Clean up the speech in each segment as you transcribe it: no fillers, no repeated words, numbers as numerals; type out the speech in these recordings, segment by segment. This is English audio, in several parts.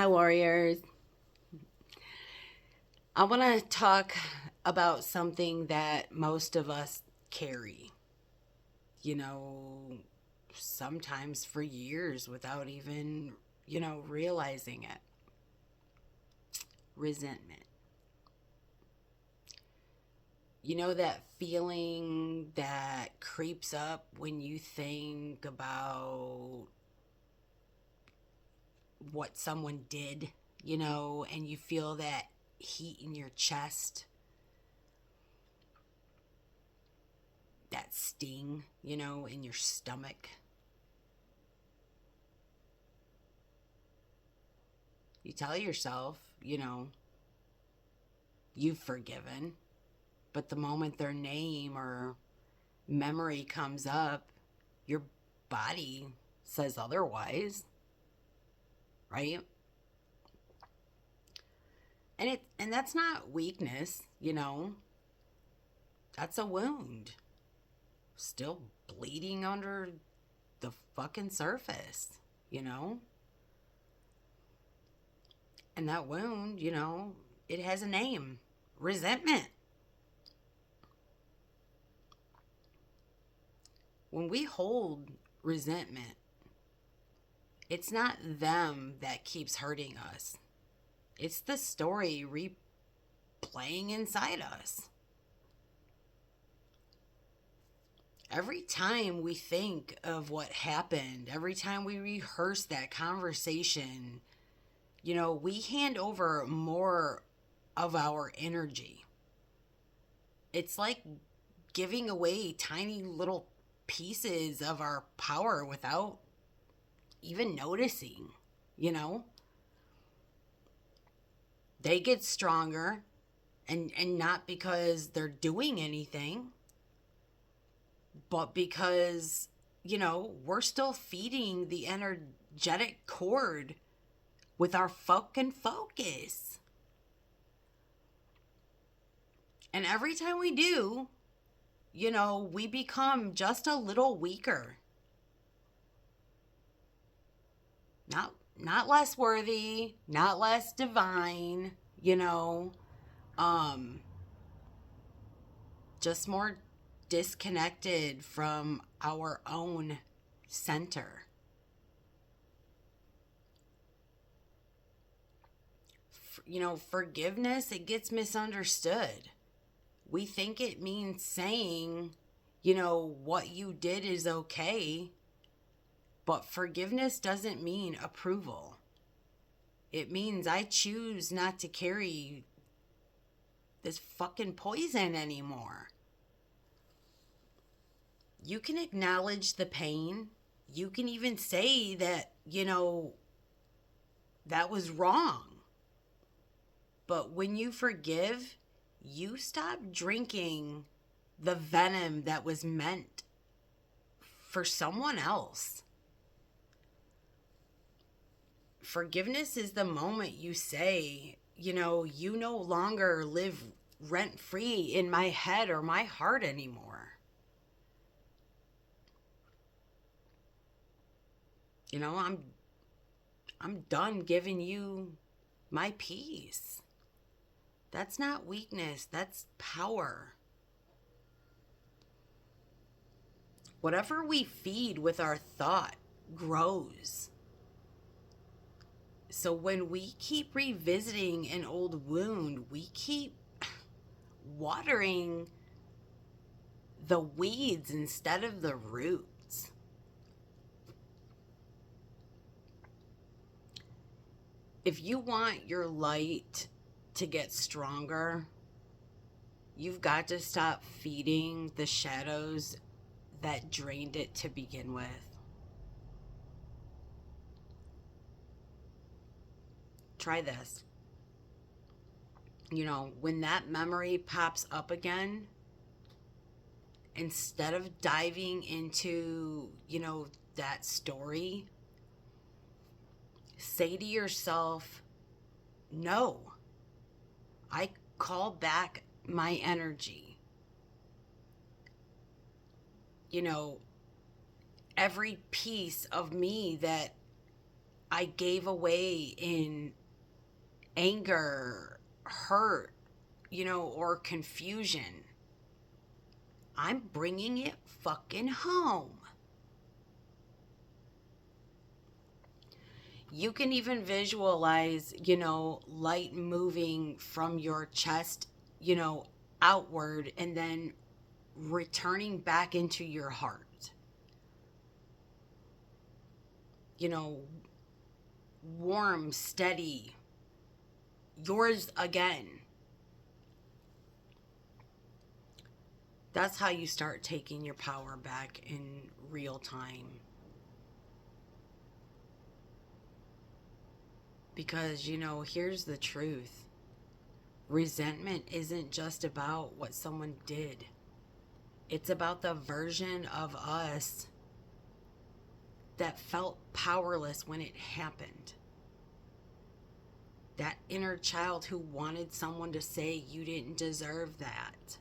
Hi, warriors. I want to talk about something that most of us carry, you know, sometimes for years without even, realizing it. Resentment. You know that feeling that creeps up when you think about what someone did, and you feel that heat in your chest, that sting, in your stomach. You tell yourself, you've forgiven, but the moment their name or memory comes up, your body says otherwise, right? And that's not weakness, That's a wound still bleeding under the fucking surface, you know? And that wound, it has a name. Resentment. When we hold resentment, it's not them that keeps hurting us. It's the story replaying inside us. Every time we think of what happened, every time we rehearse that conversation, we hand over more of our energy. It's like giving away tiny little pieces of our power without even noticing, you know? They get stronger, and not because they're doing anything, but because, we're still feeding the energetic cord with our fucking focus. And every time we do, we become just a little weaker. Not less worthy, not less divine, um just more disconnected from our own center. Forgiveness, it gets misunderstood. We think it means saying, what you did is okay, but forgiveness doesn't mean approval. It means I choose not to carry this fucking poison anymore. You can acknowledge the pain. You can even say that, that was wrong. But when you forgive, you stop drinking the venom that was meant for someone else. Forgiveness is the moment you say, you no longer live rent free in my head or my heart anymore. I'm done giving you my peace. That's not weakness, that's power. Whatever we feed with our thought grows. So when we keep revisiting an old wound, we keep watering the weeds instead of the roots. If you want your light to get stronger, you've got to stop feeding the shadows that drained it to begin with. Try this. When that memory pops up again, instead of diving into, that story, say to yourself, no, I call back my energy. Every piece of me that I gave away in anger, hurt, or confusion. I'm bringing it fucking home. You can even visualize, light moving from your chest, outward and then returning back into your heart. Warm, steady, yours again. That's how you start taking your power back in real time. Because, here's the truth. Resentment isn't just about what someone did. It's about the version of us that felt powerless when it happened. That inner child who wanted someone to say you didn't deserve that.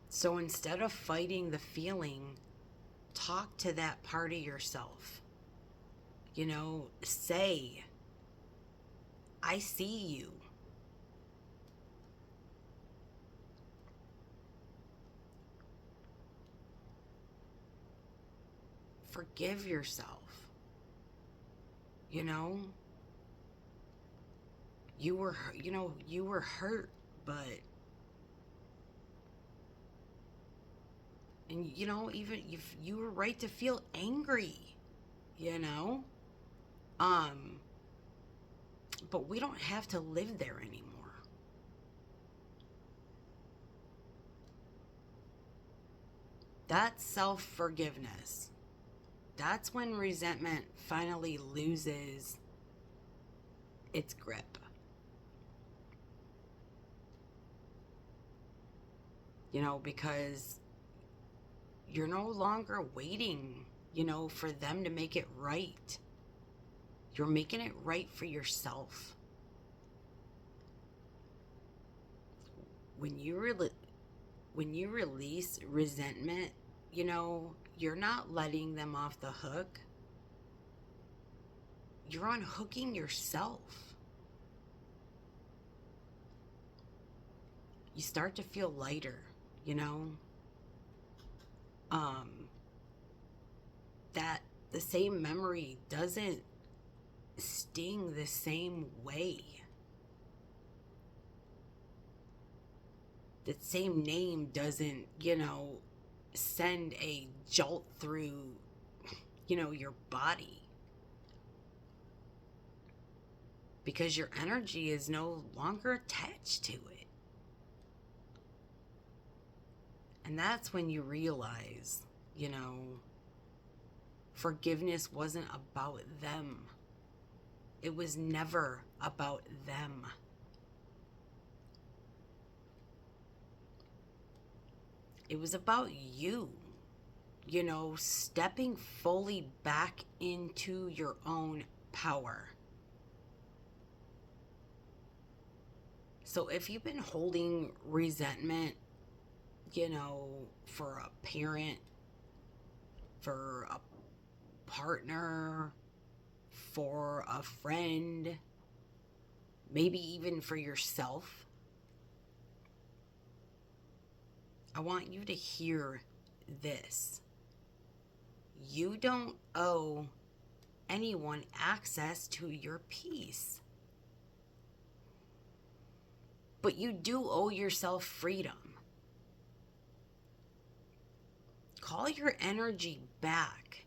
So instead of fighting the feeling, talk to that part of yourself. Say, I see you. Forgive yourself. You were hurt, but and even if you were right to feel angry, but we don't have to live there anymore. That's self-forgiveness. That's when resentment finally loses its grip. Because you're no longer waiting, for them to make it right. You're making it right for yourself. When you release resentment, you're not letting them off the hook. You're unhooking yourself. You start to feel lighter, that the same memory doesn't sting the same way. That same name doesn't, send a jolt through, your body. Because your energy is no longer attached to it. And that's when you realize, forgiveness wasn't about them. It was never about them. It was about you, stepping fully back into your own power. So if you've been holding resentment, for a parent, for a partner, for a friend, maybe even for yourself, I want you to hear this. You don't owe anyone access to your peace. But you do owe yourself freedom. Call your energy back.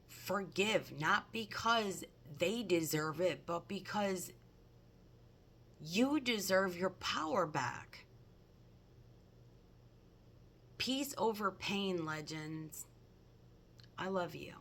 Forgive, not because they deserve it, but because you deserve your power back. Peace over pain, legends. I love you.